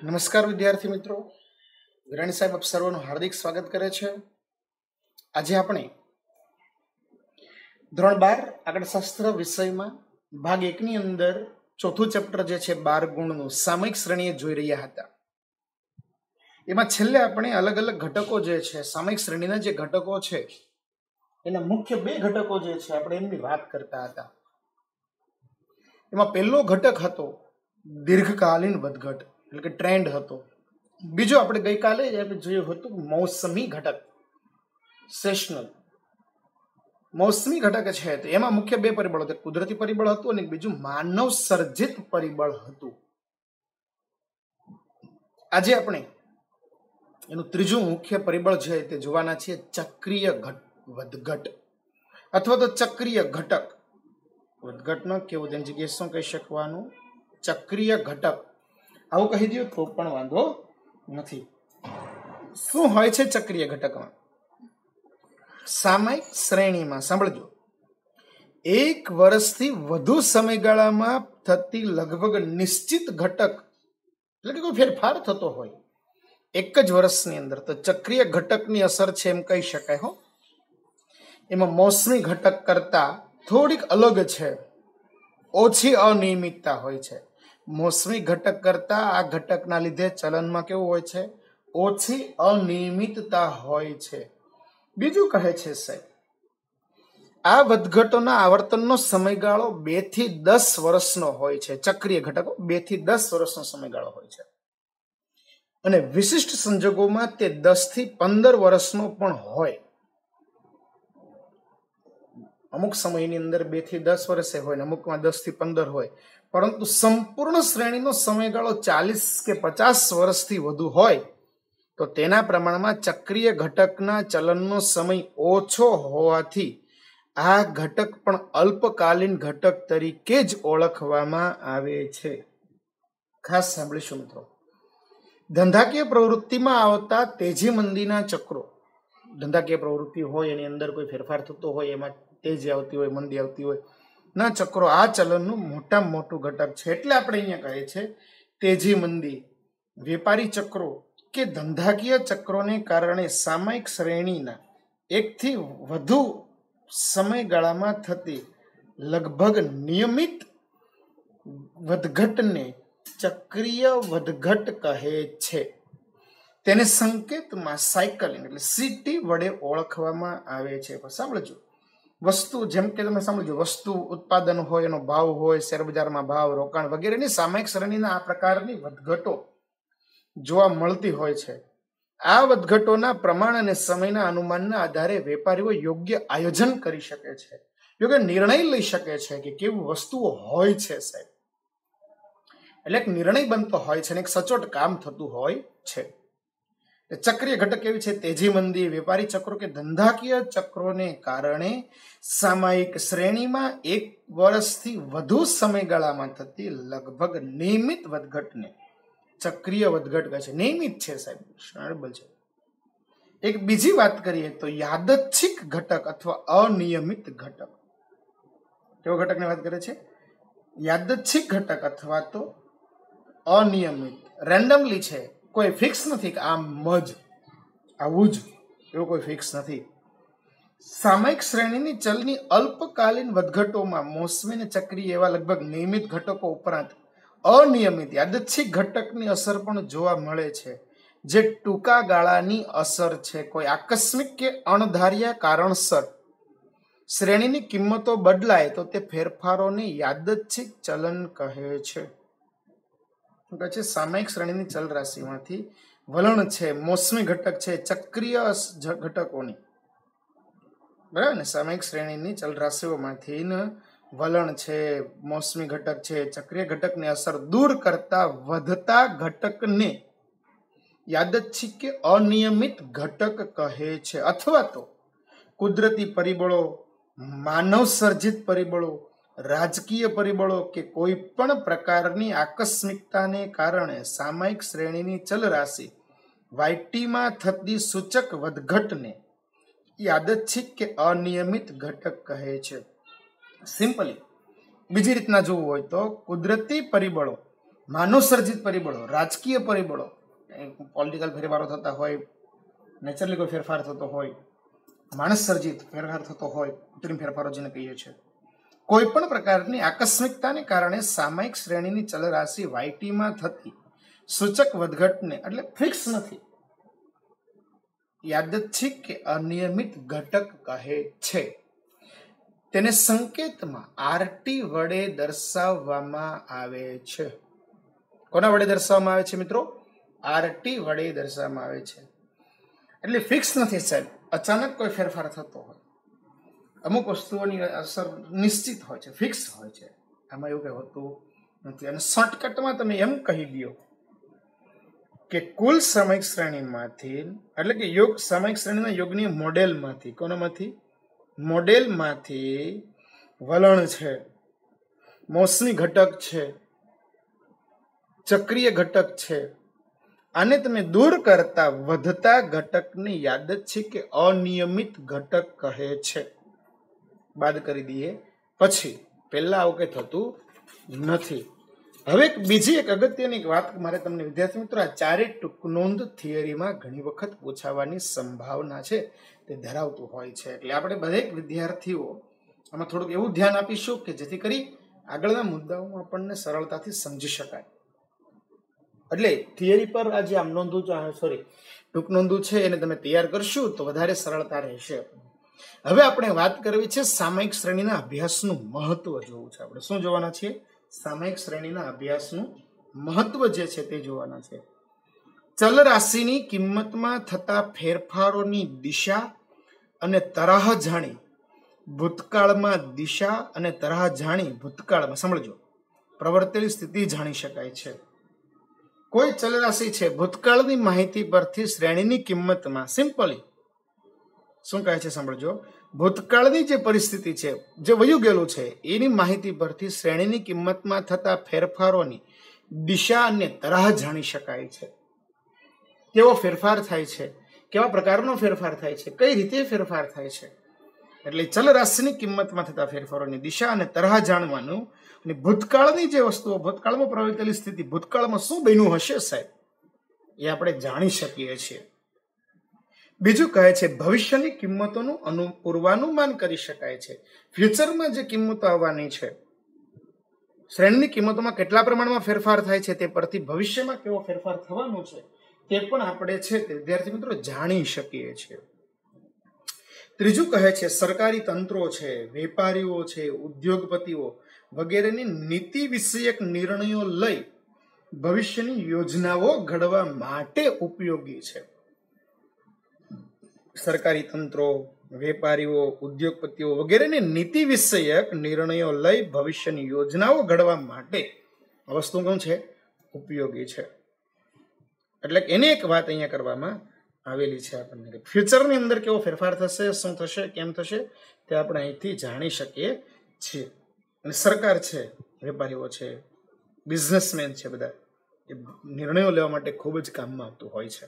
નમસ્કાર વિદ્યાર્થી મિત્રો, વિરાણી સાહેબ આપ સર્વનું હાર્દિક સ્વાગત કરે છે। આજે આપણે ધોરણ 12 આંકડાશાસ્ત્ર વિષયમાં ભાગ 1 ની અંદર ચોથું ચેપ્ટર જે છે 12 ગુણનું સામયિક શ્રેણીએ જોઈ રહ્યા હતા। એમાં છેલ્લે આપણે અલગ અલગ ઘટકો જે છે સામયિક શ્રેણીના જે ઘટકો છે એના મુખ્ય બે ઘટકો જે છે આપણે એમની વાત કરતા હતા। એમાં પહેલો ઘટક હતો દીર્ઘકાલીન વધઘટ એટલે કે ટ્રેન્ડ હતો। બીજો આપણે ગઈકાલે જોયું હતું મૌસમી ઘટક સેશનલ મૌસમી ઘટક છે તો એમાં મુખ્ય બે પરિબળો હતા, કુદરતી પરિબળ હતું અને બીજું માનવ સર્જિત પરિબળ હતું। આજે આપણે એનું ત્રીજું મુખ્ય પરિબળ છે તે જોવાના છે ચક્રીય વધઘટ અથવા તો ચક્રીય ઘટક। વધઘટનો કેવું તેની જગ્યાએ શું કહી શકવાનું, ચક્રીય ઘટક આવું કહી દો તો પણ વાંધો નથી। શું હોય છે ચક્રીય ઘટકમાં? સામયિક શ્રેણીમાં સાંભળજો, એક વર્ષથી વધુ સમયગાળામાં થતી લગભગ નિશ્ચિત ઘટક એટલે કે કોઈ ફેરફાર થતો હોય એક જ વર્ષની અંદર તો ચક્રીય ઘટકની અસર છે એમ કહી શકાય હો। એમાં મોસમી ઘટક કરતા થોડીક અલગ છે, ઓછી અનિયમિતતા હોય છે। મોસમી ઘટક કરતા આ ઘટકના લીધે ચલનમાં કેવું હોય છે, ઓછી અનિયમિતતા હોય છે। બીજું કહે છે સાહેબ, આ વધઘટોના આવર્તનનો સમયગાળો 2 થી 10 વર્ષનો હોય છે। ચક્રીય ઘટકો 2 થી 10 વર્ષનો સમયગાળો હોય છે અને વિશિષ્ટ સંજોગોમાં તે 10 થી 15 વર્ષનો પણ હોય। અમુક સમયની અંદર 2 થી 10 વર્ષે હોય ને અમુકમાં 10 થી 15 હોય, પરંતુ સંપૂર્ણ શ્રેણીનો સમયગાળો 40 કે 50 વર્ષથી વધુ હોય તો તેના પ્રમાણમાં ચક્રીય ઘટકના ચલનનો સમય ઓછો હોવાથી આ ઘટક પણ અલ્પકાલીન ઘટક તરીકે જ ઓળખવામાં આવે છે। ખાસ સાંભળીશું મિત્રો, ધંધાકીય પ્રવૃત્તિમાં આવતા તેજી મંદીના ચક્રો, ધંધાકીય પ્રવૃત્તિ હોય એની અંદર કોઈ ફેરફાર થતો હોય, એમાં તેજી આવતી હોય મંદી આવતી હોય ના ચક્રો આ ચલનનું મોટામાં મોટું ઘટક છે। એટલે આપણે અહીંયા કહે છે તેજી મંદી, વેપારી ચક્રો કે ધંધાકીય ચક્રોને કારણે સામયિક શ્રેણીના 1 થી વધુ સમયગાળામાં થતી લગભગ નિયમિત વધઘટને ચક્રીય વધઘટ કહે છે। તેને સંકેતમાં સાયકલિંગ એટલે સીટી વડે ઓળખવામાં આવે છે। સાંભળજો, વસ્તુ જેમ કે તમે સમજો, વસ્તુ ઉત્પાદન હોય, એનો ભાવ હોય, શેરબજારમાં ભાવ, રોકાણ વગેરેની સામયિક શ્રેણીના આ પ્રકારની વધઘટો જોવા મળતી હોય છે। આ વધઘટોના પ્રમાણ અને સમયના અનુમાનના આધારે વેપારીઓ યોગ્ય આયોજન કરી શકે છે, યોગ્ય નિર્ણય લઈ શકે છે કે કેવી વસ્તુઓ હોય છે સાહેબ। એટલે એક નિર્ણય બનતો હોય છે અને એક સચોટ કામ થતું હોય છે। ચક્રીય ઘટક કેવી છે, તેજી મંદી, વેપારી ચક્રો કે ધંધાકીય ચક્રોને કારણે સામયિક શ્રેણીમાં 1 વર્ષથી વધુ સમયગાળામાં થતી લગભગ નિયમિત વધઘટને ચક્રીય વધઘટ કહે છે। નિયમિત છે સાહેબ, સ્ટેબલ છે। એક બીજી વાત કરીએ તો યાદચ્છિક ઘટક અથવા અનિયમિત ઘટક। કેવો ઘટકની વાત કરે છે? યાદચ્છિક ઘટક અથવા તો અનિયમિત, રેન્ડમલી છે, કોઈ ફિક્સ નથી કે આમ જ આવું જ, એવું કોઈ ફિક્સ નથી। સામયિક શ્રેણીની ચલની અલ્પકાલીન વધઘટોમાં મોસમી અને ચક્રીય એવા લગભગ નિયમિત ઘટકો ઉપરાંત અનિયમિત યાદચ્છિક ઘટકની અસર પણ જોવા મળે છે, જે ટૂંકા ગાળાની અસર છે। કોઈ આકસ્મિક કે અણધાર્યા કારણસર શ્રેણીની કિંમતો બદલાય તો તે ફેરફારોને યાદચ્છિક ચલન કહે છે। સામયિક શ્રેણીની ચલ રાશિમાંથી વલણ છે, મોસમી ઘટક છે, ચક્રીય ઘટકોની, બરાબર ને? સામયિક શ્રેણીની ચલ રાશિઓમાંથી વલણ છે, મોસમી ઘટક છે, ચક્રીય ઘટકની અસર દૂર કરતા વધતા ઘટકને યાદચ્છિક કે અનિયમિત ઘટક કહે છે। અથવા તો કુદરતી પરિબળો, માનવ સર્જિત પરિબળો, રાજકીય પરિબળો કે કોઈ પણ પ્રકારની આકસ્મિકતાને કારણે સામયિક શ્રેણીની ચલ રાશિ વાયટીમાં થતી સૂચક વધઘટને યાદચ્છિક કે અનિયમિત ઘટક કહે છે। સિમ્પલી બીજી રીતના જોવું હોય તો કુદરતી પરિબળો માનવ સર્જિત પરિબળો, રાજકીય પરિબળો, પોલિટિકલ ફેરફારો થતા હોય, નેચરલી કોઈ ફેરફાર થતો હોય, માણસ સર્જિત ફેરફાર થતો હોય, કૃત્રિમ ફેરફારો જેને કહીએ છીએ, કોઈ પણ પ્રકારની આકસ્મિકતાને કારણે સામયિક શ્રેણીની ચલરાશિ વાયટીમાં થતી સૂચક વધઘટને એટલે ફિક્સ નથી, યાદચ્છિક કે અનિયમિત ઘટક કહે છે. તેને સંકેતમાં આરટી વડે દર્શાવવામાં આવે છે. કોના વડે દર્શાવવામાં આવે છે મિત્રો? આરટી વડે દર્શાવવામાં આવે છે. એટલે ફિક્સ નથી સાહેબ, અચાનક કોઈ ફેરફાર થતો હોય, અમુક વસ્તુઓની અસર નિશ્ચિત હોય છે, ફિક્સ હોય છે, આમાં એવું કઈ હોતું નથી. અને શોર્ટકટમાં તમે એમ કહી દો કે કુલ સામયિક શ્રેણીમાંથી એટલે કે યોગ સામયિક શ્રેણીના યોગની મોડેલમાંથી, કોનામાંથી? મોડેલમાંથી વલણ છે, મોસમી ઘટક છે, ચક્રીય ઘટક છે, આને તમે દૂર કરતા વધતા ઘટકને યાદચ્છિક કે અનિયમિત ઘટક કહે છે. બાદ કરી દઈએ પછી પહેલા આવું કઈ થતું નથી. હવે બીજી એક અગત્યની વાત મારે તમને વિદ્યાર્થી મિત્રો, આ ચારે ટૂંકનોંધ થિયરીમાં ઘણી વખત પૂછાવાની સંભાવના છે તે ધરાવતું હોય છે. એટલે આપણે દરેક વિદ્યાર્થીઓ આમાં થોડુંક એવું ધ્યાન આપીશું કે જેથી કરી આગળના મુદ્દાઓમાં આપણને સરળતાથી સમજી શકાય. એટલે થિયરી પર આ જે આમ નોંધું ટૂંક નોંધું છે એને તમે તૈયાર કરશું તો વધારે સરળતા રહેશે. હવે આપણે વાત કરવી છે સામયિક શ્રેણીના અભ્યાસનું મહત્વ જોવું છે. આપણે શું જોવાના છીએ? સામયિક શ્રેણીના અભ્યાસનું મહત્વ જે છે તે જોવાના છે. ચલ રાશિની કિંમતમાં થતા ફેરફારોની દિશા અને તરાહ જાણી ભૂતકાળમાં દિશા અને તરાહ જાણી ભૂતકાળમાં સમજો પ્રવર્તેલી સ્થિતિ જાણી શકાય છે. કોઈ ચલ રાશિ છે, ભૂતકાળની માહિતી પરથી શ્રેણીની કિંમતમાં સિમ્પલી શું કહે છે સમજો, ભૂતકાળની જે પરિસ્થિતિ છે, જે વયું ગયેલું છે, એની માહિતી પરથી શ્રેણીની કિંમતમાં થતા ફેરફારોની દિશા અને તરાહ જાણી શકાય છે. કેવો ફેરફાર થાય છે, કેવા પ્રકારનો ફેરફાર થાય છે, કઈ રીતે ફેરફાર થાય છે. એટલે ચલ રાશિની કિંમતમાં થતા ફેરફારોની દિશા અને તરાહ જાણવાનું અને ભૂતકાળની જે વસ્તુઓ, ભૂતકાળમાં પ્રવર્તેલી સ્થિતિ, ભૂતકાળમાં શું બન્યું હશે સાહેબ, એ આપણે જાણી શકીએ છીએ. બીજું કહે છે ભવિષ્યની કિંમતોનું પૂર્વાનુમાન કરી શકાય છે. ફ્યુચરમાં જે કિંમતો આવવાની છે, શ્રેણીની કિંમતોમાં કેટલા પ્રમાણમાં ફેરફાર થાય છે તે પરથી ભવિષ્યમાં કેવો ફેરફાર થવાનો છે તે પણ આપણે છે તે વિદ્યાર્થી મિત્રો જાણી શકીએ છીએ. ત્રીજું કહે છે સરકારી તંત્રો છે, વેપારીઓ છે, ઉદ્યોગપતિઓ વગેરેની નીતિ વિષયક નિર્ણયો લઈ ભવિષ્યની યોજનાઓ ઘડવા માટે ઉપયોગી છે. સરકારી તંત્રો, વેપારીઓ, ઉદ્યોગપતિઓ વગેરેની નીતિ વિષયક નિર્ણયો લઈ ભવિષ્યની યોજનાઓ ઘડવા માટે આ વસ્તુ શું છે? ઉપયોગી છે. એટલે એની એક વાત અહીંયા કરવામાં આવેલી છે આપણને. ફ્યુચરની અંદર કેવો ફેરફાર થશે, શું થશે, કેમ થશે તે આપણે અહીંથી જાણી શકીએ છીએ. અને સરકાર છે, વેપારીઓ છે, બિઝનેસમેન છે, બધા એ નિર્ણયો લેવા માટે ખૂબ જ કામમાં આવતું હોય છે.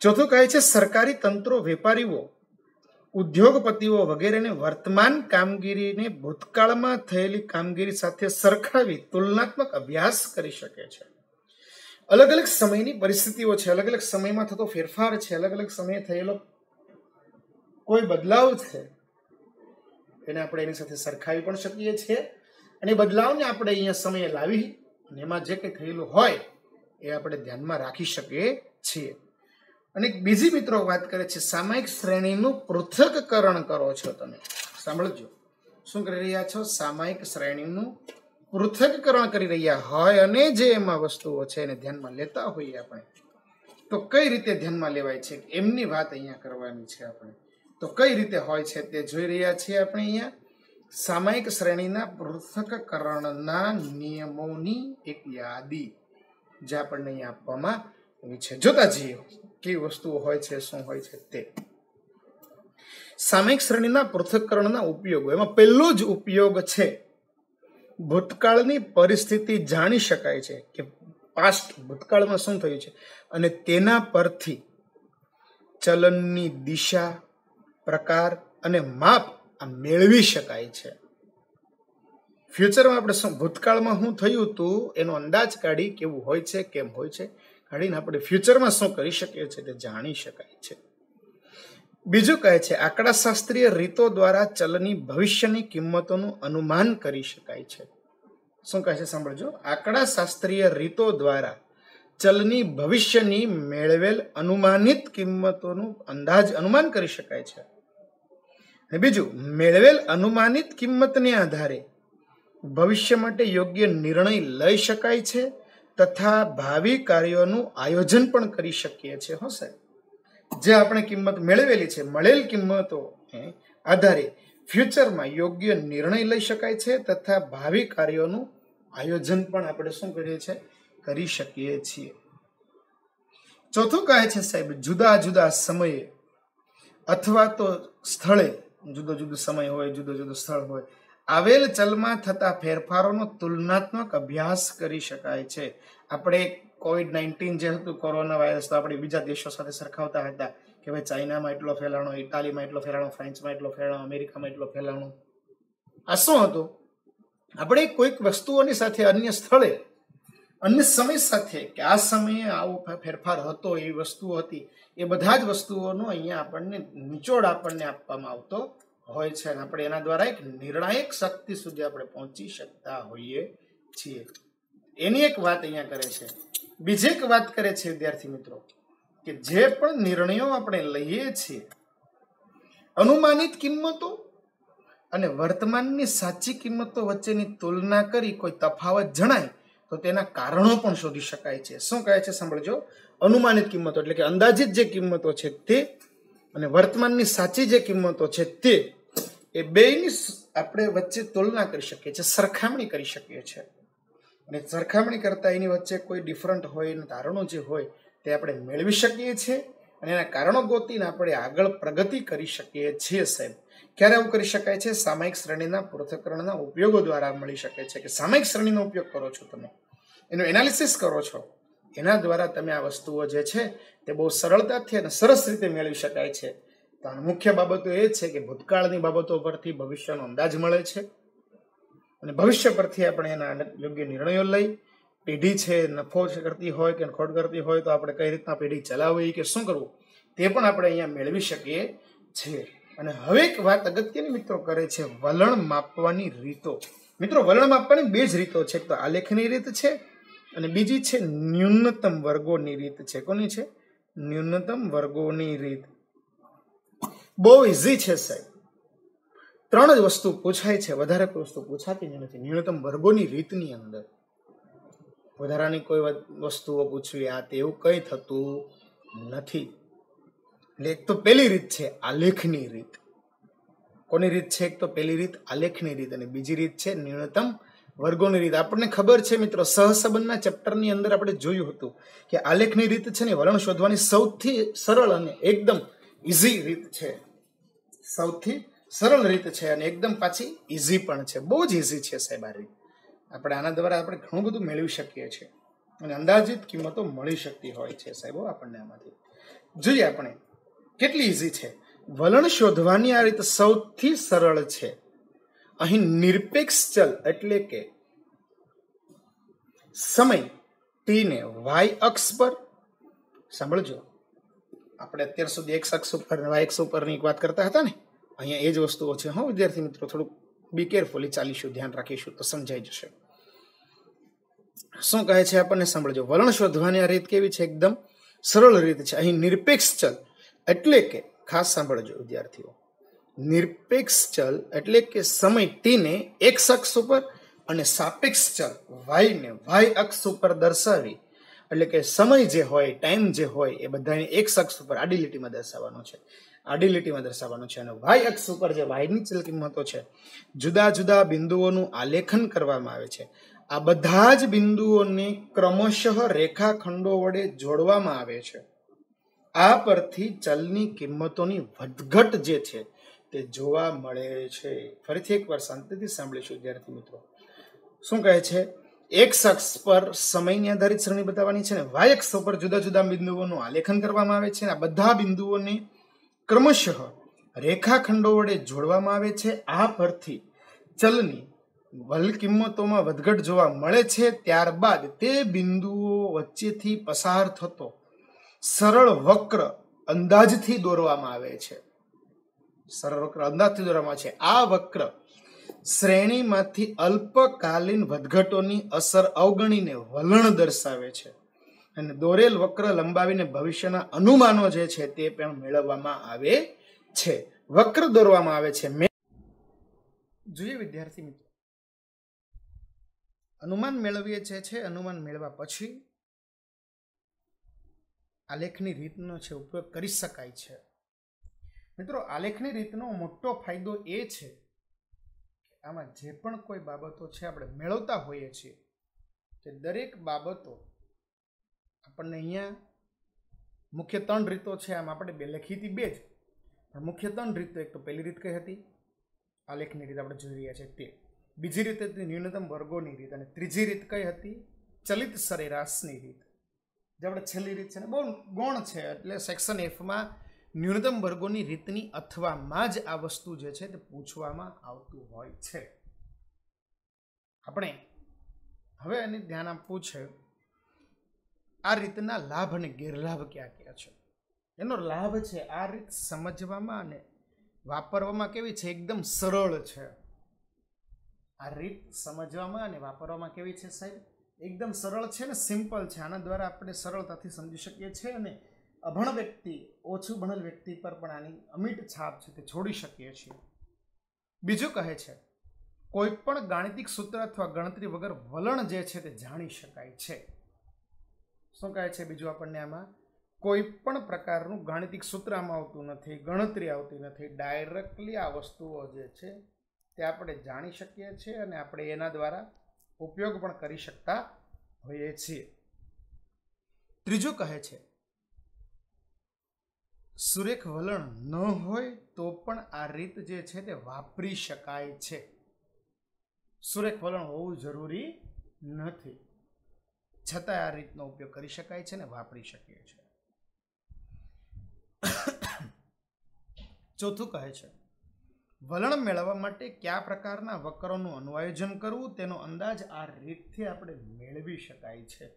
ચોથું કહે છે સરકારી તંત્રો, વેપારીઓ, ઉદ્યોગપતિઓ વગેરેને વર્તમાન કામગીરીને ભૂતકાળમાં થયેલી કામગીરી સાથે સરખાવી તુલનાત્મક અભ્યાસ કરી શકે છે. અલગ અલગ સમયની પરિસ્થિતિઓ છે, અલગ અલગ સમયમાં થતો ફેરફાર છે, અલગ અલગ સમયે થયેલો કોઈ બદલાવ છે, એને આપણે એની સાથે સરખાવી પણ શકીએ છીએ અને બદલાવને આપણે અહીંયા સમયે લાવી અને એમાં જે કંઈ થયેલું હોય એ આપણે ધ્યાનમાં રાખી શકીએ છીએ. અને બીજી મિત્રો વાત કરે છે સામયિક શ્રેણીનું પૃથ્થકરણ કરો છો. તમે સાંભળજો, શું કરી રહ્યા છો? સામયિક શ્રેણીનું પૃથ્થકરણ કરી રહ્યા હોય અને જે એમાં વસ્તુઓ છે એને ધ્યાનમાં લેતા હોઈએ આપણે, તો કઈ રીતે ધ્યાનમાં લેવાય છે એમની વાત અહીંયા કરવાની છે આપણે. તો કઈ રીતે હોય છે તે જોઈ રહ્યા છીએ આપણે અહીંયા. સામયિક શ્રેણીના પૃથ્થકરણના નિયમોની એક યાદી જે આપણને અહીંયા આપવામાં આવી છે. જોતા જઈએ કેવી વસ્તુઓ હોય છે, શું હોય છે તે. સામયિક શ્રેણીના પૃથ્થકરણના ઉપયોગો, એમાં પહેલો જ ઉપયોગ છે ભૂતકાળની પરિસ્થિતિ જાણી શકાય છે કે પાસ્ટ ભૂતકાળમાં શું થયું છે અને તેના પરથી ચલનની દિશા, પ્રકાર અને માપ આ મેળવી શકાય છે. ફ્યુચરમાં આપણે શું ભૂતકાળમાં શું થયું હતું એનો અંદાજ કાઢી કેવું હોય છે કેમ હોય છે કાઢીને આપણે ફ્યુચરમાં શું કરી શકીએ છીએ તે જાણી શકાય છે. બીજું કહે છે આંકડાશાસ્ત્રીય રીતો દ્વારા ચલની ભવિષ્યની કિંમતોનું અનુમાન કરી શકાય છે. શું કહે છે સાંભળજો. આંકડાશાસ્ત્રીય રીતો દ્વારા ચલની ભવિષ્યની મેળવેલ અનુમાનિત કિંમતોનું અનુમાન કરી શકાય છે. અને બીજું મેળવેલ અનુમાનિત કિંમતને આધારે ભવિષ્ય માટે યોગ્ય નિર્ણય લઈ શકાય છે તથા ભાવિ કાર્યોનું આયોજન પણ કરી શકીએ છીએ. હો સાહેબ, જે આપણે કિંમત મેળવેલી છે મળેલ કિંમતો આધારે ફ્યુચરમાં યોગ્ય નિર્ણય લઈ શકાય છે તથા ભાવિ કાર્યોનું આયોજન પણ આપણે શું કરીએ છીએ કરી શકીએ છીએ. ચોથું કહે છે સાહેબ જુદા જુદા સમયે અથવા તો સ્થળે, જુદો જુદો સમય હોય જુદો જુદો સ્થળ હોય, આવેલ ચલમાં થતા ફેરફારોનો તુલનાત્મક અભ્યાસ કરી શકાય છે. આપણે COVID-19 જે હતું કોરોના વાયરસ, તો આપણે બીજા દેશો સાથે સરખાવતા હતા કે ભાઈ ચાઇનામાં એટલો ફેલાણો, ઇટાલીમાં એટલો ફેલાણો, ફ્રાન્સમાં એટલો ફેલાણો, અમેરિકામાં એટલો ફેલાણો. આ શું હતું? આપણે કોઈક વસ્તુઓની સાથે અન્ય સ્થળે અન્ય સમય સાથે કે આ સમયે આવો ફેરફાર હતો, એવી વસ્તુઓ હતી, એ બધા જ વસ્તુઓનો અહીંયા આપણને નિચોડ આપણને આપવામાં આવતો હોય છે અને આપણે એના દ્વારા એક નિર્ણાયક શક્તિ સુધી આપણે પહોંચી શકતા હોઈએ છીએ. એની એક વાત અહીંયા કરે છે. બીજી એક વાત કરે છે વિદ્યાર્થી મિત્રો કે જે પણ નિર્ણયો આપણે લઈએ છીએ અનુમાનિત કિંમતો અને વર્તમાનની સાચી કિંમતો વચ્ચેની તુલના કરી કોઈ તફાવત જણાય તો તેના કારણો પણ શોધી શકાય છે. શું કહે છે સાંભળજો. અનુમાનિત કિંમતો એટલે કે અંદાજિત જે કિંમતો છે તે અને વર્તમાનની સાચી જે કિંમતો છે તે, એ બેયની આપણે વચ્ચે તુલના કરી શકીએ છીએ, સરખામણી કરી શકીએ છીએ. અને સરખામણી કરતા એની વચ્ચે કોઈ ડિફરન્ટ હોય અને તારણો જે હોય તે આપણે મેળવી શકીએ છીએ અને એના કારણો ગોતીને આપણે આગળ પ્રગતિ કરી શકીએ છીએ. સાહેબ, ક્યારે આવું કરી શકાય છે? સામયિક શ્રેણીના પૃથ્થકરણના ઉપયોગો દ્વારા મળી શકે છે. કે સામયિક શ્રેણીનો ઉપયોગ કરો છો તમે, એનું એનાલિસિસ કરો છો, એના દ્વારા તમે આ વસ્તુઓ જે છે તે બહુ સરળતાથી અને સરસ રીતે મેળવી શકાય છે. તો મુખ્ય બાબતો એ છે કે ભૂતકાળની બાબતો પરથી ભવિષ્યનો અંદાજ મળે છે અને ભવિષ્ય પરથી આપણે એના યોગ્ય નિર્ણયો લઈ, પેઢી છે નફો કરતી હોય કે ખોટ કરતી હોય તો આપણે કઈ રીતના પેઢી ચલાવવી કે શું કરવું તે પણ આપણે અહીંયા મેળવી શકીએ છીએ. અને હવે એક વાત અગત્યની મિત્રો કરે છે વલણ માપવાની રીતો. મિત્રો, વલણ માપવાની બે જ રીતો છે. એક તો આલેખની રીત છે અને બીજી છે ન્યૂનતમ વર્ગોની રીત છે. કોની છે? ન્યૂનતમ વર્ગોની રીત. બહુ ઇઝી છે સાહેબ. 3 જ વસ્તુ પૂછાય છે, વધારે કોઈ વસ્તુ પૂછાતી નથી ન્યૂનતમ વર્ગોની રીતની અંદર. વધારાની કોઈ વસ્તુઓ પૂછવી આ તેવું કઈ થતું નથી. એટલે એક તો પહેલી રીત છે આલેખની રીત. કોની રીત છે? એક તો પહેલી રીત આલેખની રીત અને બીજી રીત છે ન્યૂનતમ વર્ગોની રીત. આપણને ખબર છે મિત્રો, સહસંબંધના ચેપ્ટરની અંદર આપણે જોયું હતું કે આલેખની રીત છે ને વલણ શોધવાની સૌથી સરળ અને એકદમ ઇઝી રીત છે. સૌથી સરળ રીત છે અને એકદમ પાછી ઇઝી પણ છે. બહુ જ ઇઝી છે સાહેબ આ રીત. આપણે આના દ્વારા આપણે ઘણું બધું મેળવી શકીએ છીએ અને અંદાજિત કિંમતો મળી શકતી હોય છે સાહેબો આપણને. આમાંથી જોઈએ આપણે કેટલી ઇઝી છે. વલણ શોધવાની આ રીત સૌથી સરળ છે. અહીં નિરપેક્ષ ચલ એટલે કે સમય t ને y અક્ષ પર, સાંભળજો, આપણે અત્યાર સુધી x અક્ષ ઉપર y અક્ષ ઉપરની વાત કરતા હતા ને, અહીંયા એ જ વસ્તુઓ છે. હા વિદ્યાર્થી મિત્રો, થોડુંક બી કેરફુલી ચાલીશું, ધ્યાન રાખીશું તો સમજાઈ જશે. શું કહે છે આપણને સાંભળજો. વલણ શોધવાની આ રીત કેવી છે? એકદમ સરળ રીત છે. અહીં નિરપેક્ષ ચલ એટલે કે, ખાસ સાંભળજો વિદ્યાર્થીઓ, નિરપેક્ષ ચલ એટલે કે સમય t ને x અક્ષ ઉપર અને સાપેક્ષ ચલ y ને y અક્ષ ઉપર દર્શાવી, એટલે કે સમય જે હોય, ટાઈમ જે હોય એ બધાને x અક્ષ ઉપર આડી લીટીમાં દર્શાવવાનો છે. આડી લીટીમાં દર્શાવવાનો છે અને y અક્ષ ઉપર જે y ની ચલ કિંમતો છે, જુદા જુદા બિંદુઓનું આલેખન કરવામાં આવે છે. આ બધા જ બિંદુઓને ક્રમશઃ રેખાખંડો વડે જોડવામાં આવે છે. આ પરથી ચલની કિંમતોની વધઘટ જે છે તે જોવા મળે છે. ફરીથી એકવાર શાંતિથી સાંભળીશું વિદ્યાર્થી મિત્રો. શું કહે છે? x અક્ષ પર સમયની આધારિત શ્રેણી બતાવવાની છે ને y અક્ષ પર જુદા જુદા બિંદુઓનું આલેખન કરવામાં આવે છે. આ બધા બિંદુઓને ક્રમશઃ રેખાખંડો વડે જોડવામાં આવે છે. આ પરથી ચલની વલ કિંમતોમાં વધઘટ જોવા મળે છે ત્યારબાદ તે બિંદુઓ વચ્ચેથી પસાર થતો સરળ વક્ર અંદાજથી દોરવામાં આવે છે. સરળ વક્ર અંદાજથી દોરવામાં આવે છે. આ વક્ર શ્રેણીમાંથી અલ્પકાલીન વધઘટોની અસર અવગણીને વલણ દર્શાવે છે અને દોરેલ વક્ર લંબાવીને ભવિષ્યના અનુમાનો જે છે તે પણ મેળવવામાં આવે છે. વક્ર દોરવામાં આવે છે. જોઈએ વિદ્યાર્થી મિત્રો, અનુમાન મેળવીએ છે. અનુમાન મેળવ્યા પછી આલેખની રીતનો છે ઉપયોગ કરી શકાય છે. મિત્રો, આલેખની રીતનો મોટો ફાયદો એ છે કે આમાં જે પણ કોઈ બાબતો છે આપણે મેળવતા હોઈએ છીએ તે દરેક બાબતો આપણને અહીંયા મુખ્ય 3 રીતો છે. આમ આપણે લખી હતી 2 જ, પણ મુખ્ય 3 રીતો. એક તો પહેલી રીત કઈ હતી? આલેખની રીત આપણે જોઈ રહ્યા છે તે. બીજી રીત હતી ન્યૂનતમ વર્ગોની રીત, અને ત્રીજી રીત કઈ હતી? ચલિત સરેરાશની રીત. જે આપણે છેલ્લી રીત છે ને બહુ ગૌણ છે, એટલે સેક્શન Fમાં ન્યૂનતમ વર્ગોની રીતની અથવામાં જ આ વસ્તુ જે છે તે પૂછવામાં આવતું હોય છે. આપણે હવે એને ધ્યાન આપવું છે. આ રીતના લાભ અને ગેરલાભ ક્યાં ક્યાં છે? એનો લાભ છે આ રીત સમજવામાં અને વાપરવામાં કેવી છે? એકદમ સરળ છે. આ રીત સમજવામાં અને વાપરવામાં કેવી છે સાહેબ? એકદમ સરળ છે ને સિમ્પલ છે. આના દ્વારા આપણે સરળતાથી સમજી શકીએ છીએ અને અભણ વ્યક્તિ, ઓછું ભણેલ વ્યક્તિ પર પણ આની અમિટ છાપ છે તે છોડી શકીએ છીએ. બીજું કહે છે કોઈ પણ ગાણિતિક સૂત્ર અથવા ગણતરી વગર વલણ જે છે તે જાણી શકાય છે. શું કહે છે બીજું આપણને આમાં? કોઈ પણ પ્રકારનું ગાણિતિક સૂત્ર આમાં આવતું નથી, ગણતરી આવતી નથી. ડાયરેક્ટલી આ વસ્તુઓ જે છે તે આપણે જાણી શકીએ છીએ અને આપણે એના દ્વારા ઉપયોગ પણ કરી શકતા હોઈએ છીએ. ત્રીજું કહે છે સુરેખ વલણ ન હોય તો પણ આ રીત જે છે તે વાપરી શકાય છે. સુરેખ વલણ હોવું જરૂરી નથી, છતાં આ રીતનો ઉપયોગ કરી શકાય છે ને વાપરી શકીએ છીએ. ચોથું કહે છે વલણ મેળવવા માટે કયા પ્રકારના વક્રોનું અનુઆયોજન કરવું તેનો અંદાજ આ રીતથી આપણે મેળવી શકાય છે.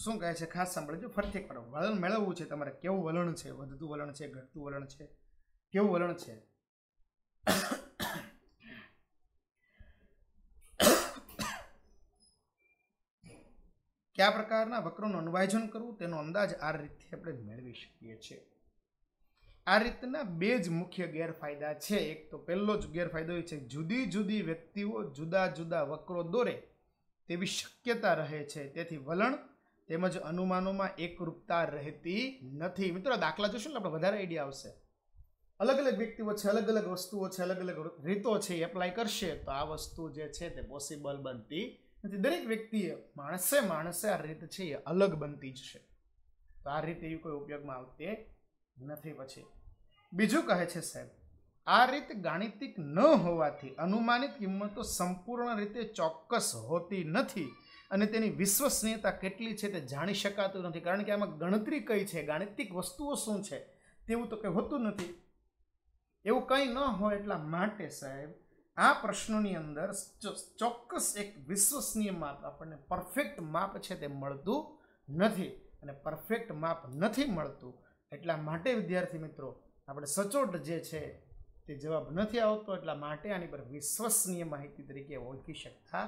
શું કહે છે ખાસ સાંભળજો, ફરીથી કરો. વલણ મેળવવું છે તમારે. કેવું વલણ છે? વધતું વલણ છે, ઘટતું વલણ છે, કેવું વલણ છે? કયા પ્રકારના વક્રોનું અનુઆયોજન કરવું તેનો અંદાજ આ રીતથી આપણે મેળવી શકીએ છીએ. આ રીતના 2 જ મુખ્ય ગેરફાયદા છે. એક તો પહેલો જ ગેરફાયદો એ છે જુદી જુદી વ્યક્તિઓ જુદા જુદા વક્રો દોરે તેવી શક્યતા રહે છે. તેથી વલણ તેમજ અનુમાનોમાં એકરૂપતા રહેતી નથી. મિત્રો, દાખલા જોશું ને આપણે વધારે આઈડિયા આવશે. અલગ અલગ વ્યક્તિઓ છે, અલગ અલગ વસ્તુઓ છે, અલગ અલગ રીતો છે, એ એપ્લાય કરશે તો આ વસ્તુ જે છે તે પોસિબલ બનતી નથી. દરેક વ્યક્તિએ માણસે આ રીત છે એ અલગ બનતી જ છે. તો આ રીત એવી કોઈ ઉપયોગમાં આવતી નથી. પછી બીજું કહે છે સાહેબ આ રીત ગાણિતિક ન હોવાથી અનુમાનિત કિંમતો સંપૂર્ણ રીતે ચોક્કસ હોતી નથી અને તેની વિશ્વસનીયતા કેટલી છે તે જાણી શકાતું નથી. કારણ કે આમાં ગણતરી કઈ છે, ગાણિતિક વસ્તુઓ શું છે તેવું તો કંઈ હોતું નથી. એવું કંઈ ન હોય એટલા માટે સાહેબ આ પ્રશ્નોની અંદર ચોક્કસ એક વિશ્વસનીય માપ, આપણને પરફેક્ટ માપ છે તે મળતું નથી. અને પરફેક્ટ માપ નથી મળતું એટલા માટે વિદ્યાર્થી મિત્રો આપણે સચોટ જે છે તે જવાબ નથી આવતો. એટલા માટે આની પર વિશ્વસનીય માહિતી તરીકે ઓળખી શકતા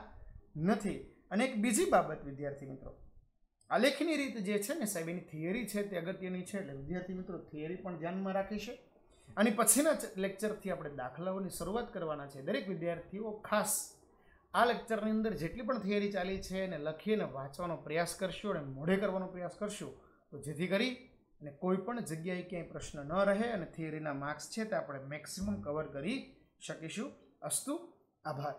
નથી. અને એક બીજી બાબત વિદ્યાર્થી મિત્રો, આલેખની રીત જે છે ને સાહેબ એની થિયરી છે તે અગત્યની છે. એટલે વિદ્યાર્થી મિત્રો થિયરી પણ ધ્યાનમાં રાખીશું. અને પછીના લેક્ચરથી આપણે દાખલાઓની શરૂઆત કરવાના છે. દરેક વિદ્યાર્થીઓ ખાસ આ લેક્ચરની અંદર જેટલી પણ થિયરી ચાલી છે એને લખીને વાંચવાનો પ્રયાસ કરશું અને મોઢે કરવાનો પ્રયાસ કરશું, તો જેથી કરી અને કોઈ પણ જગ્યાએ ક્યાંય પ્રશ્ન ન રહે અને થિયરીના માર્ક્સ છે તે આપણે મેક્સિમમ કવર કરી શકીશું. અસ્તુ, આભાર.